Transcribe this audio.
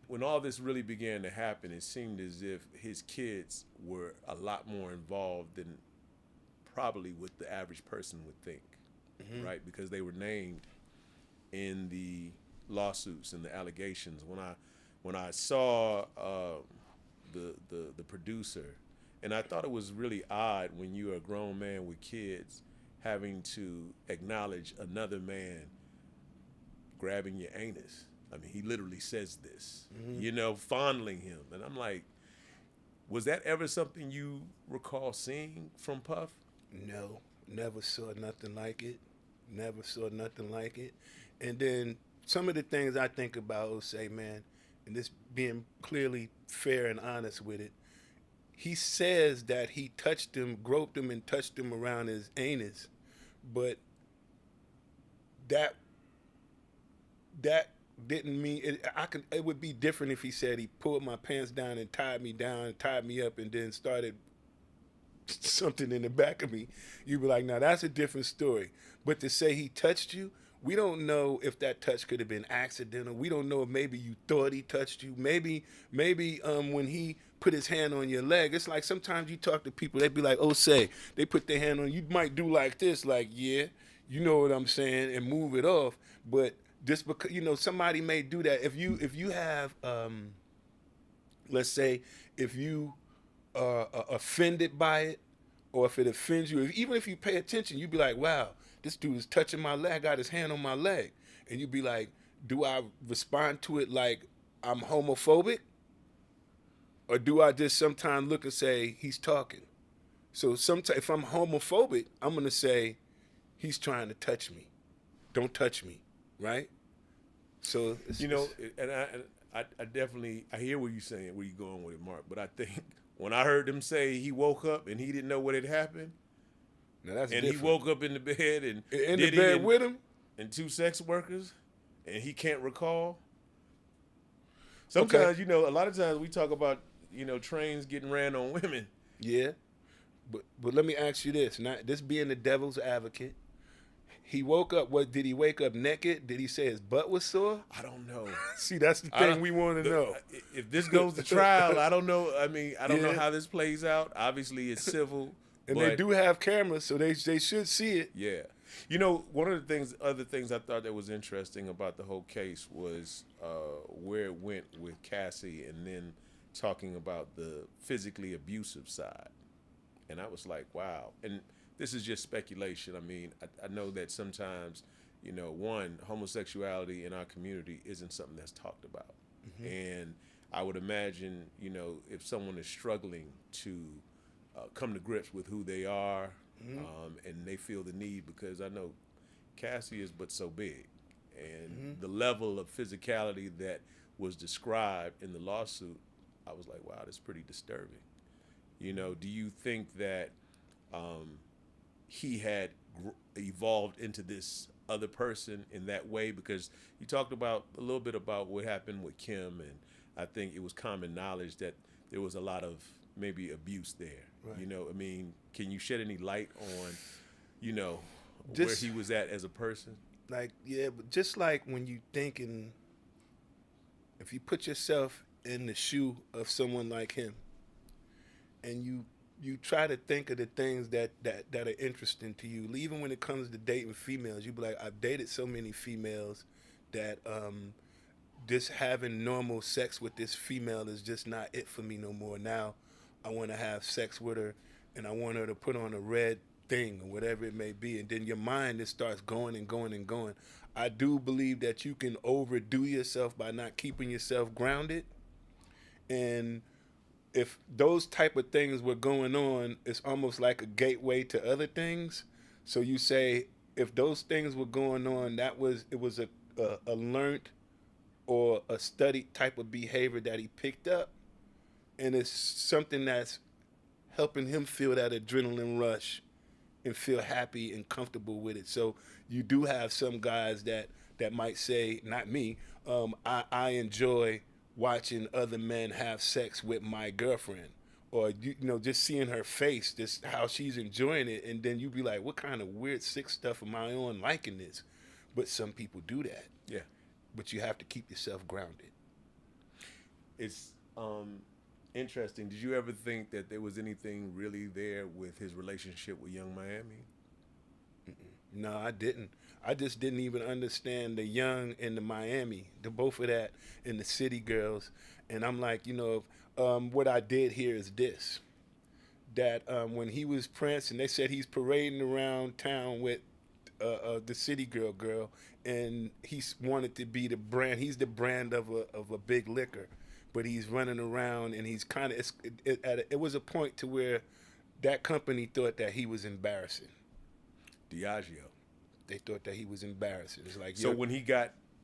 when all this really began to happen, it seemed as if his kids were a lot more involved than probably what the average person would think, Mm-hmm. right? Because they were named in the lawsuits and the allegations. When I saw the producer, and I thought it was really odd when you're a grown man with kids having to acknowledge another man grabbing your anus. I mean, he literally says this, Mm-hmm. fondling him. And I'm like, was that ever something you recall seeing from Puff? No, never saw nothing like it. Never saw nothing like it. And then some of the things I think about, Osei, man, and this being clearly fair and honest with it, he says that he touched him, groped him, and touched him around his anus, but that that didn't mean it. I could. It would be different if he said he pulled my pants down and tied me down, tied me up, and then started something in the back of me. You'd be like, now that's a different story. But to say he touched you, we don't know if that touch could have been accidental. We don't know if maybe you thought he touched you. Maybe when he put his hand on your leg, it's like sometimes you talk to people, they be like, oh, say, they put their hand on you, might do like this, like, yeah, you know what I'm saying, and move it off. But just because, somebody may do that. If you have, let's say, if you are offended by it, or if it offends you, even if you pay attention, you'd be like, wow, this dude is touching my leg, got his hand on my leg. And you'd be like, do I respond to it like I'm homophobic? Or do I just sometimes look and say, he's talking? So sometimes if I'm homophobic, I'm going to say, he's trying to touch me. Don't touch me, right? So, And I definitely, I hear what you're saying, where you're going with it, Mark. But I think when I heard him say he woke up and he didn't know what had happened, now that's and different. he woke up in the bed and In the Diddy bed with him? and two sex workers, and he can't recall. Okay. Sometimes, a lot of times we talk about, trains getting ran on women. Yeah. But let me ask you this. Not this being the devil's advocate. He woke up. What did he wake up naked? Did he say his butt was sore? I don't know. See, that's the thing we want to know. If this goes to trial, I don't know. I mean, I don't know Yeah. how this plays out. Obviously, it's civil. And but they do have cameras, so they should see it. Yeah. One of the other things I thought that was interesting about the whole case was where it went with Cassie and then talking about the physically abusive side. And I was like, wow. And this is just speculation. I mean, I know that sometimes, homosexuality in our community isn't something that's talked about. Mm-hmm. And I would imagine, if someone is struggling to come to grips with who they are, Mm-hmm. and they feel the need, because I know Cassie is but so big, and Mm-hmm. the level of physicality that was described in the lawsuit, I was like, wow, that's pretty disturbing. Do you think that he had evolved into this other person in that way? Because you talked about a little bit about what happened with Kim, and I think it was common knowledge that there was a lot of maybe abuse there. Right. I mean, can you shed any light on, where Just he was at as a person? like, yeah, but just like when you thinking, if you put yourself in the shoe of someone like him, and you try to think of the things that are interesting to you, even when it comes to dating females, you be like, I've dated so many females that just having normal sex with this female is just not it for me no more. Now I want to have sex with her, and I want her to put on a red thing or whatever it may be, and then your mind just starts going and going and going. I do believe that you can overdo yourself by not keeping yourself grounded, and if those type of things were going on, it's almost like a gateway to other things. So you say if those things were going on, it was a learned or a studied type of behavior that he picked up, and it's something that's helping him feel that adrenaline rush and feel happy and comfortable with it. So you do have some guys that might say, not me, I enjoy watching other men have sex with my girlfriend, or just seeing her face, just how she's enjoying it, and then you be like, what kind of weird sick stuff am I on liking this? But some people do that. Yeah. But you have to keep yourself grounded. it's interesting. Did you ever think that there was anything really there with his relationship with Young Miami? No, I didn't. I just didn't even understand the Young and the Miami, the both of that, and the City Girls. And I'm like, what I did here is this: that when he was Prince, and they said he's parading around town with the City girl, and he's wanted to be the brand. He's the brand of a big liquor, but he's running around, and he's kind of. It was a point to where that company thought that he was embarrassing. Diageo. They thought that he was embarrassing. It's like, So when he got